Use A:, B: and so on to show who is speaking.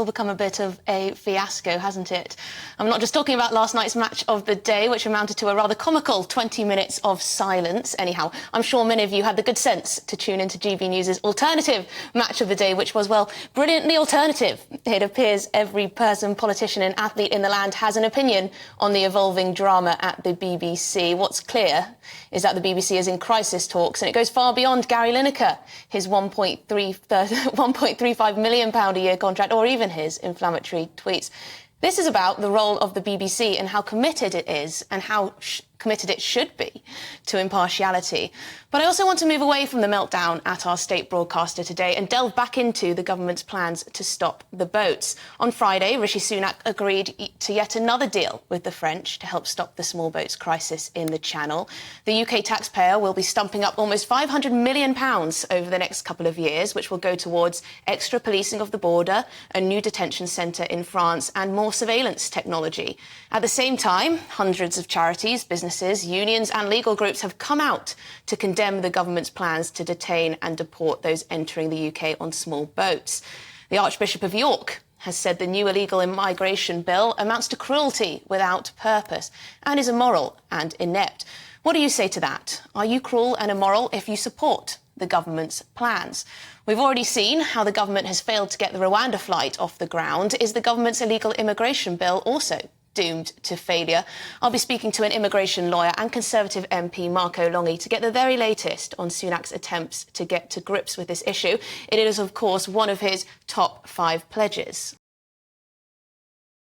A: all become a bit of a fiasco, hasn't it? I'm not just talking about last night's match of the day, which amounted to a rather comical 20 minutes of silence. Anyhow, I'm sure many of you had the good sense to tune into GBNews' alternative match of the day, which was, well, brilliantly alternative. It appears every person, politician and athlete in the land has an opinion on the evolving drama at the BBC. What's clear is that the BBC is in crisis talks, and it goes far beyond Gary Lineker, his £1.35 million a year contract, or even his inflammatory tweets. This is about the role of the BBC and how committed it is and how committed it should be to impartiality. But I also want to move away from the meltdown at our state broadcaster today and delve back into the government's plans to stop the boats. On Friday, Rishi Sunak agreed to yet another deal with the French to help stop the small boats crisis in the Channel. The UK taxpayer will be stumping up almost £500 million over the next couple of years, which will go towards extra policing of the border, a new detention centre in France and more surveillance technology. At the same time, hundreds of charities, businesses, unions and legal groups have come out to condemn the government's plans to detain and deport those entering the UK on small boats. The Archbishop of York has said the new illegal immigration bill amounts to cruelty without purpose and is immoral and inept. What do you say to that? Are you cruel and immoral if you support the government's plans? We've already seen how the government has failed to get the Rwanda flight off the ground. Is the government's illegal immigration bill also doomed to failure? I'll be speaking to an immigration lawyer and Conservative MP Marco Longi to get the very latest on Sunak's attempts to get to grips with this issue. It is, of course, one of his top 5 pledges.